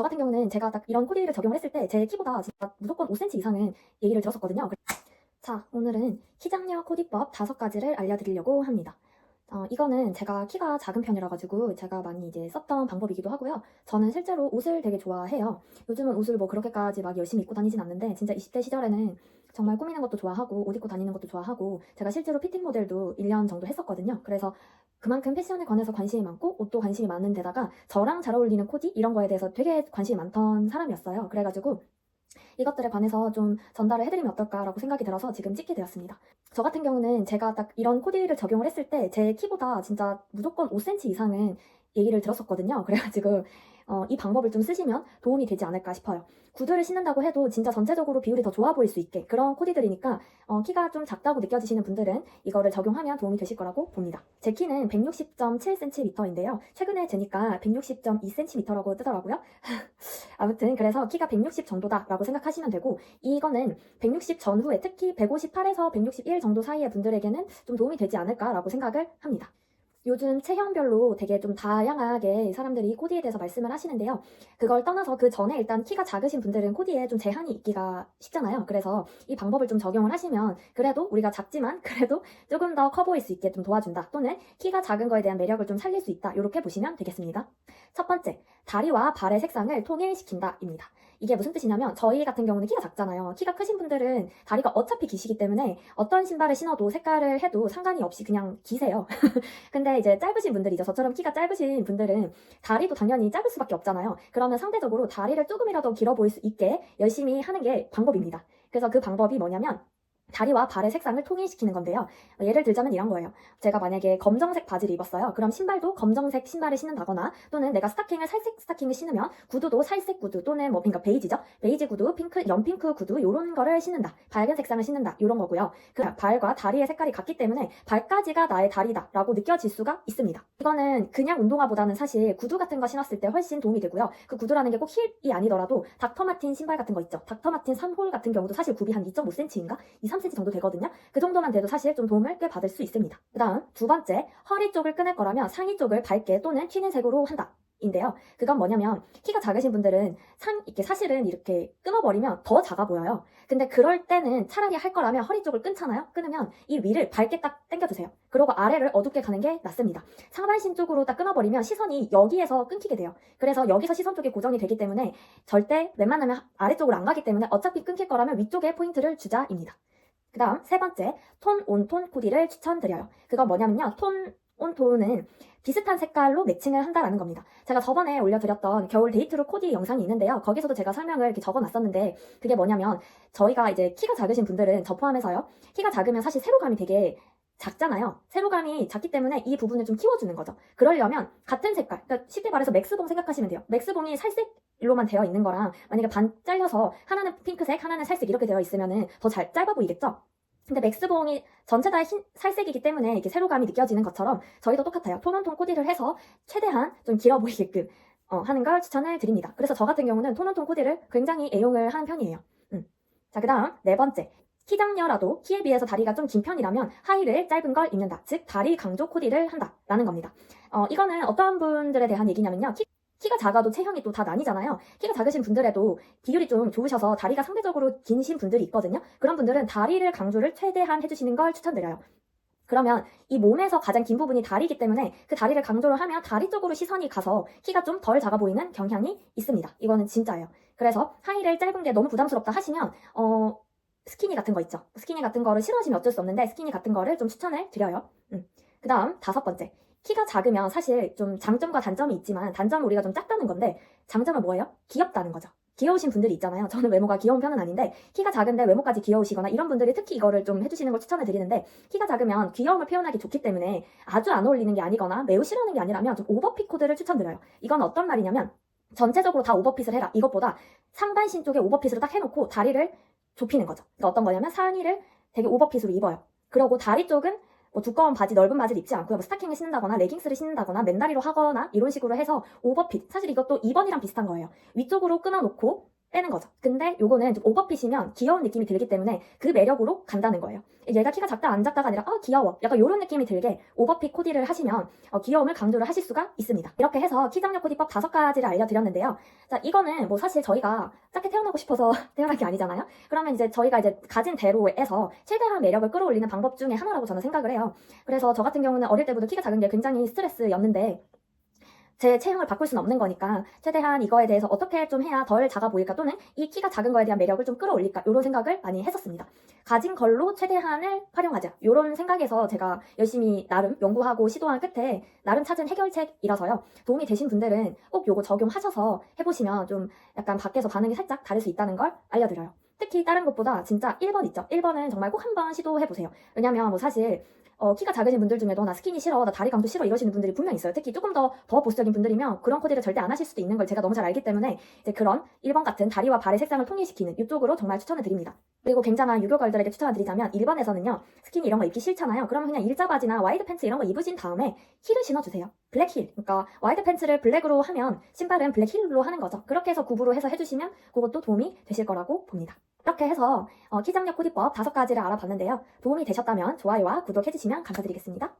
저 같은 경우는 제가 딱 이런 코디를 적용을 했을 때 제 키보다 진짜 무조건 5cm 이상은 얘기를 들었었거든요. 자, 오늘은 키장녀 코디법 5가지를 알려드리려고 합니다. 이거는 제가 키가 작은 편이라 가지고 제가 많이 이제 썼던 방법이기도 하고요. 저는 실제로 옷을 되게 좋아해요. 요즘은 옷을 뭐 그렇게까지 막 열심히 입고 다니진 않는데 진짜 20대 시절에는 정말 꾸미는 것도 좋아하고 옷 입고 다니는 것도 좋아하고 제가 실제로 피팅 모델도 1년 정도 했었거든요. 그래서 그만큼 패션에 관해서 관심이 많고 옷도 관심이 많은 데다가 저랑 잘 어울리는 코디 이런 거에 대해서 되게 관심이 많던 사람이었어요. 그래가지고 이것들에 관해서 좀 전달을 해드리면 어떨까라고 생각이 들어서 지금 찍게 되었습니다. 저 같은 경우는 제가 딱 이런 코디를 적용을 했을 때 제 키보다 진짜 무조건 5cm 이상은 얘기를 들었었거든요. 그래가지고 이 방법을 좀 쓰시면 도움이 되지 않을까 싶어요. 구두를 신는다고 해도 진짜 전체적으로 비율이 더 좋아 보일 수 있게 그런 코디들이니까 키가 좀 작다고 느껴지시는 분들은 이거를 적용하면 도움이 되실 거라고 봅니다. 제 키는 160.7cm인데요. 최근에 재니까 160.2cm라고 뜨더라고요. 아무튼 그래서 키가 160 정도다라고 생각하시면 되고 이거는 160 전후에 특히 158에서 161 정도 사이의 분들에게는 좀 도움이 되지 않을까라고 생각을 합니다. 요즘 체형별로 되게 좀 다양하게 사람들이 코디에 대해서 말씀을 하시는데요. 그걸 떠나서 그 전에 일단 키가 작으신 분들은 코디에 좀 제한이 있기가 쉽잖아요. 그래서 이 방법을 좀 적용을 하시면 그래도 우리가 작지만 그래도 조금 더 커 보일 수 있게 좀 도와준다. 또는 키가 작은 거에 대한 매력을 좀 살릴 수 있다. 이렇게 보시면 되겠습니다. 첫 번째, 다리와 발의 색상을 통일시킨다입니다. 이게 무슨 뜻이냐면 저희 같은 경우는 키가 작잖아요. 키가 크신 분들은 다리가 어차피 기시기 때문에 어떤 신발을 신어도 색깔을 해도 상관이 없이 그냥 기세요. 근데 이제 짧으신 분들이죠. 저처럼 키가 짧으신 분들은 다리도 당연히 짧을 수밖에 없잖아요. 그러면 상대적으로 다리를 조금이라도 길어 보일 수 있게 열심히 하는 게 방법입니다. 그래서 그 방법이 뭐냐면 다리와 발의 색상을 통일시키는 건데요. 예를 들자면 이런 거예요. 제가 만약에 검정색 바지를 입었어요. 그럼 신발도 검정색 신발을 신는다거나 또는 내가 스타킹을 살색 스타킹을 신으면 구두도 살색 구두 또는 뭐 그러니까 베이지죠. 베이지 구두, 핑크, 연핑크 구두 이런 거를 신는다. 밝은 색상을 신는다. 이런 거고요. 그 발과 다리의 색깔이 같기 때문에 발까지가 나의 다리다라고 느껴질 수가 있습니다. 이거는 그냥 운동화보다는 사실 구두 같은 거 신었을 때 훨씬 도움이 되고요. 그 구두라는 게 꼭 힐이 아니더라도 닥터마틴 신발 같은 거 있죠. 닥터마틴 3홀 같은 경우도 사실 굽이 한 2.5cm인가? 3cm 정도 되거든요. 그 정도만 돼도 사실 좀 도움을 꽤 받을 수 있습니다. 그 다음 두 번째, 허리 쪽을 끊을 거라면 상의 쪽을 밝게 또는 튀는 색으로 한다. 인데요. 그건 뭐냐면 키가 작으신 분들은 이렇게 사실은 이렇게 끊어버리면 더 작아 보여요. 근데 그럴 때는 차라리 할 거라면 허리 쪽을 끊잖아요. 끊으면 이 위를 밝게 딱 당겨주세요. 그리고 아래를 어둡게 가는 게 낫습니다. 상반신 쪽으로 딱 끊어버리면 시선이 여기에서 끊기게 돼요. 그래서 여기서 시선 쪽이 고정이 되기 때문에 절대 웬만하면 아래쪽으로 안 가기 때문에 어차피 끊길 거라면 위쪽에 포인트를 주자입니다. 그 다음 세 번째, 톤, 온톤 코디를 추천드려요. 그건 뭐냐면요. 톤, 온톤은 비슷한 색깔로 매칭을 한다라는 겁니다. 제가 저번에 올려드렸던 겨울 데이트룩 코디 영상이 있는데요. 거기서도 제가 설명을 이렇게 적어놨었는데 그게 뭐냐면 저희가 이제 키가 작으신 분들은 저 포함해서요. 키가 작으면 사실 세로감이 되게 작잖아요. 세로감이 작기 때문에 이 부분을 좀 키워주는 거죠. 그러려면 같은 색깔, 그러니까 쉽게 말해서 맥스봉 생각하시면 돼요. 맥스봉이 살색로만 되어 있는 거랑 만약에 반 잘려서 하나는 핑크색, 하나는 살색 이렇게 되어 있으면은 더 잘 짧아 보이겠죠? 근데 맥스봉이 전체 다 살색이기 때문에 이렇게 세로감이 느껴지는 것처럼 저희도 똑같아요. 톤온톤 코디를 해서 최대한 좀 길어 보이게끔 하는 걸 추천을 드립니다. 그래서 저 같은 경우는 톤온톤 코디를 굉장히 애용을 한 편이에요. 자, 그 다음 네 번째. 키장녀라도 키에 비해서 다리가 좀 긴 편이라면 하의를 짧은 걸 입는다. 즉 다리 강조 코디를 한다라는 겁니다. 이거는 어떤 분들에 대한 얘기냐면요. 키가 작아도 체형이 또 다 나뉘잖아요. 키가 작으신 분들에도 비율이 좀 좋으셔서 다리가 상대적으로 긴신 분들이 있거든요. 그런 분들은 다리를 강조를 최대한 해주시는 걸 추천드려요. 그러면 이 몸에서 가장 긴 부분이 다리이기 때문에 그 다리를 강조를 하면 다리 쪽으로 시선이 가서 키가 좀 덜 작아 보이는 경향이 있습니다. 이거는 진짜예요. 그래서 하의를 짧은 게 너무 부담스럽다 하시면 스키니 같은 거 있죠. 스키니 같은 거를 싫어하시면 어쩔 수 없는데 스키니 같은 거를 좀 추천을 드려요. 그 다음 다섯 번째. 키가 작으면 사실 좀 장점과 단점이 있지만 단점은 우리가 좀 작다는 건데 장점은 뭐예요? 귀엽다는 거죠. 귀여우신 분들이 있잖아요. 저는 외모가 귀여운 편은 아닌데 키가 작은데 외모까지 귀여우시거나 이런 분들이 특히 이거를 좀 해주시는 걸 추천을 드리는데 키가 작으면 귀여움을 표현하기 좋기 때문에 아주 안 어울리는 게 아니거나 매우 싫어하는 게 아니라면 좀 오버핏 코드를 추천드려요. 이건 어떤 말이냐면 전체적으로 다 오버핏을 해라. 이것보다 상반신 쪽에 오버핏으로 딱 해놓고 다리를 좁히는 거죠. 그러니까 어떤 거냐면 상의를 되게 오버핏으로 입어요. 그리고 다리 쪽은 뭐 두꺼운 바지, 넓은 바지를 입지 않고요. 뭐 스타킹을 신는다거나 레깅스를 신는다거나 맨다리로 하거나 이런 식으로 해서 오버핏. 사실 이것도 2번이랑 비슷한 거예요. 위쪽으로 끊어놓고 빼는 거죠. 근데 요거는 좀 오버핏이면 귀여운 느낌이 들기 때문에 그 매력으로 간다는 거예요. 얘가 키가 작다 안 작다가 아니라 귀여워 약간 요런 느낌이 들게 오버핏 코디를 하시면 귀여움을 강조를 하실 수가 있습니다. 이렇게 해서 키장력 코디법 5가지를 알려드렸는데요. 자, 이거는 뭐 사실 저희가 작게 태어나고 싶어서 태어난 게 아니잖아요. 그러면 이제 저희가 이제 가진 대로에서 최대한 매력을 끌어올리는 방법 중에 하나라고 저는 생각을 해요. 그래서 저 같은 경우는 어릴 때부터 키가 작은 게 굉장히 스트레스였는데 제 체형을 바꿀 수는 없는 거니까 최대한 이거에 대해서 어떻게 좀 해야 덜 작아 보일까 또는 이 키가 작은 거에 대한 매력을 좀 끌어올릴까 이런 생각을 많이 했었습니다. 가진 걸로 최대한을 활용하자 이런 생각에서 제가 열심히 나름 연구하고 시도한 끝에 나름 찾은 해결책이라서요. 도움이 되신 분들은 꼭 요거 적용하셔서 해보시면 좀 약간 밖에서 반응이 살짝 다를 수 있다는 걸 알려드려요. 특히 다른 것보다 진짜 1번 있죠. 1번은 정말 꼭 한번 시도해보세요. 왜냐면 뭐 사실 키가 작으신 분들 중에도 나 스키니 싫어, 나 다리 감도 싫어 이러시는 분들이 분명 있어요. 특히 조금 더 보수적인 분들이면 그런 코디를 절대 안 하실 수도 있는 걸 제가 너무 잘 알기 때문에 이제 그런 1번 같은 다리와 발의 색상을 통일시키는 이쪽으로 정말 추천을 드립니다. 그리고 굉장한 유교걸들에게 추천을 드리자면 1번에서는요. 스키니 이런 거 입기 싫잖아요. 그러면 그냥 일자 바지나 와이드 팬츠 이런 거 입으신 다음에 힐을 신어주세요. 블랙 힐. 그러니까 와이드 팬츠를 블랙으로 하면 신발은 블랙 힐로 하는 거죠. 그렇게 해서 구부로 해서 해주시면 그것도 도움이 되실 거라고 봅니다. 이렇게 해서 키장력 코디법 5가지를 알아봤는데요. 도움이 되셨다면 좋아요와 구독해주시면 감사드리겠습니다.